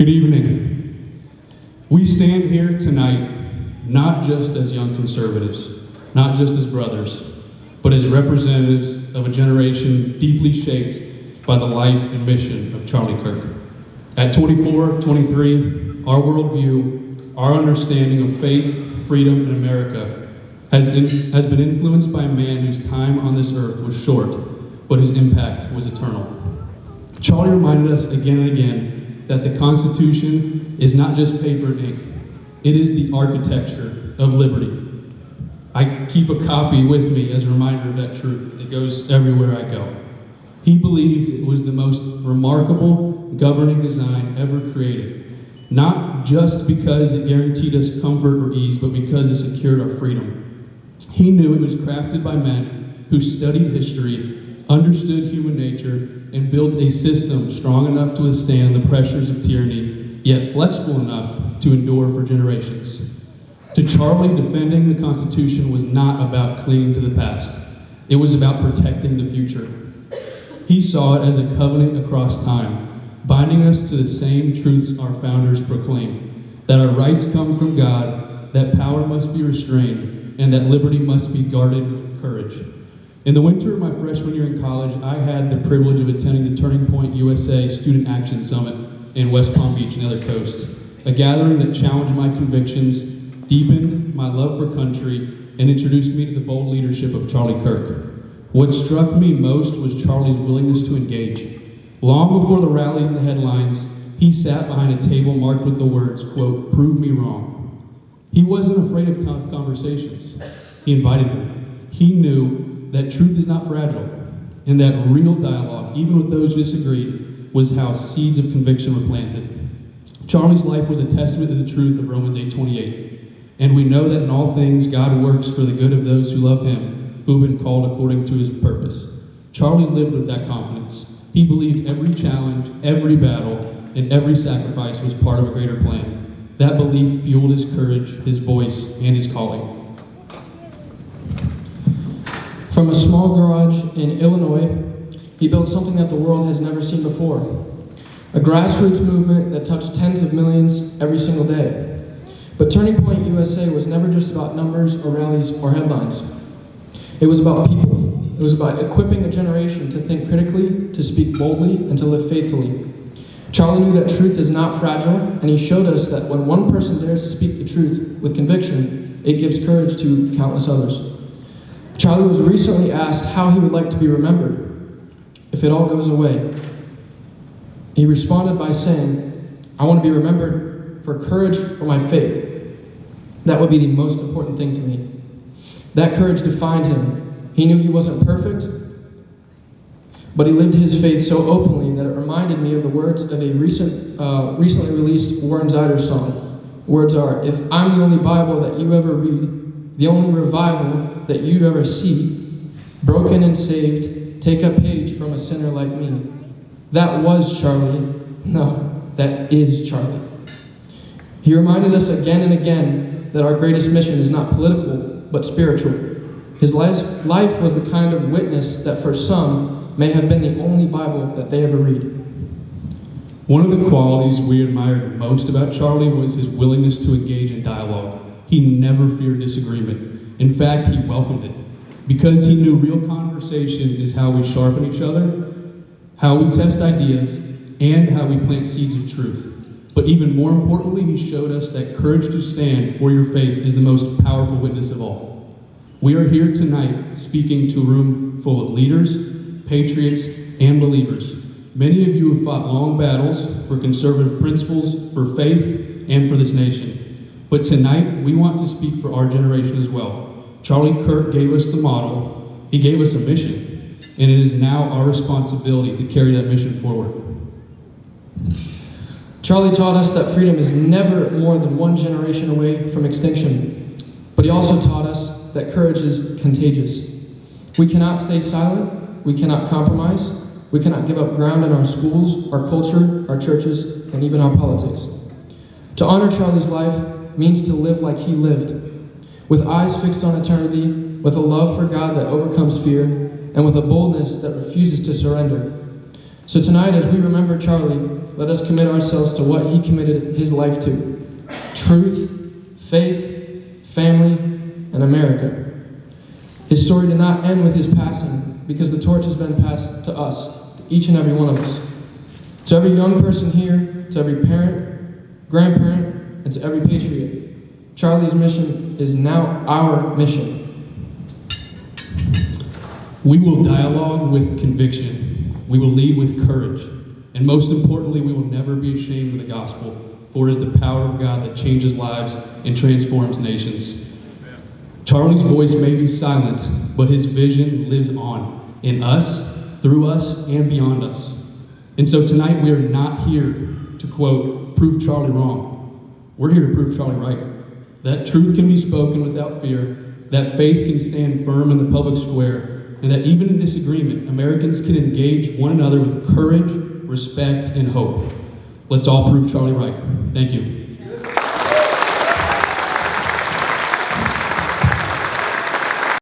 Good evening. We stand here tonight not just as young conservatives, not just as brothers, but as representatives of a generation deeply shaped by the life and mission of Charlie Kirk. At 24, 23, our worldview, our understanding of faith, freedom, and America has been influenced by a man whose time on this earth was short, but his impact was eternal. Charlie reminded us again and again that the Constitution is not just paper and ink. It is the architecture of liberty. I keep a copy with me as a reminder of that truth. It goes everywhere I go. He believed it was the most remarkable governing design ever created, not just because it guaranteed us comfort or ease, but because it secured our freedom. He knew it was crafted by men who studied history, understood human nature, and built a system strong enough to withstand the pressures of tyranny, yet flexible enough to endure for generations. To Charlie, defending the Constitution was not about clinging to the past. It was about protecting the future. He saw it as a covenant across time, binding us to the same truths our founders proclaimed, that our rights come from God, that power must be restrained, and that liberty must be guarded with courage. In the winter of my freshman year in college, I had the privilege of attending the Turning Point USA Student Action Summit in West Palm Beach on the other coast, a gathering that challenged my convictions, deepened my love for country, and introduced me to the bold leadership of Charlie Kirk. What struck me most was Charlie's willingness to engage. Long before the rallies and the headlines, he sat behind a table marked with the words, quote, "Prove me wrong." He wasn't afraid of tough conversations. He invited them. He knew that truth is not fragile, and that real dialogue, even with those who disagreed, was how seeds of conviction were planted. Charlie's life was a testament to the truth of Romans 8:28, and we know that in all things God works for the good of those who love him, who have been called according to his purpose. Charlie lived with that confidence. He believed every challenge, every battle, and every sacrifice was part of a greater plan. That belief fueled his courage, his voice, and his calling. From a small garage in Illinois, he built something that the world has never seen before. A grassroots movement that touched tens of millions every single day. But Turning Point USA was never just about numbers or rallies or headlines. It was about people. It was about equipping a generation to think critically, to speak boldly, and to live faithfully. Charlie knew that truth is not fragile, and he showed us that when one person dares to speak the truth with conviction, it gives courage to countless others. Charlie was recently asked how he would like to be remembered if it all goes away. He responded by saying, "I want to be remembered for courage for my faith. That would be the most important thing to me." That courage defined him. He knew he wasn't perfect, but he lived his faith so openly that it reminded me of the words of a recently released Warren Ziders song. Words are, "If I'm the only Bible that you ever read, the only revival that you'd ever see, broken and saved, take a page from a sinner like me." That was Charlie. No, that is Charlie. He reminded us again and again that our greatest mission is not political, but spiritual. His life was the kind of witness that for some may have been the only Bible that they ever read. One of the qualities we admired most about Charlie was his willingness to engage in dialogue. He never feared disagreement. In fact, he welcomed it, because he knew real conversation is how we sharpen each other, how we test ideas, and how we plant seeds of truth. But even more importantly, he showed us that courage to stand for your faith is the most powerful witness of all. We are here tonight speaking to a room full of leaders, patriots, and believers. Many of you have fought long battles for conservative principles, for faith, and for this nation. But tonight, we want to speak for our generation as well. Charlie Kirk gave us the model. He gave us a mission, and it is now our responsibility to carry that mission forward. Charlie taught us that freedom is never more than one generation away from extinction. But he also taught us that courage is contagious. We cannot stay silent. We cannot compromise. We cannot give up ground in our schools, our culture, our churches, and even our politics. To honor Charlie's life means to live like he lived, with eyes fixed on eternity, with a love for God that overcomes fear, and with a boldness that refuses to surrender. So tonight, as we remember Charlie, let us commit ourselves to what he committed his life to: truth, faith, family, and America. His story did not end with his passing, because the torch has been passed to us, to each and every one of us. To every young person here, to every parent, grandparent, and to every patriot, Charlie's mission is now our mission. We will dialogue with conviction. We will lead with courage. And most importantly, we will never be ashamed of the gospel, for it is the power of God that changes lives and transforms nations. Charlie's voice may be silent, but his vision lives on, in us, through us, and beyond us. And so tonight we are not here to, quote, prove Charlie wrong. We're here to prove Charlie right. That truth can be spoken without fear, that faith can stand firm in the public square, and that even in disagreement, Americans can engage one another with courage, respect, and hope. Let's all prove Charlie right. Thank you.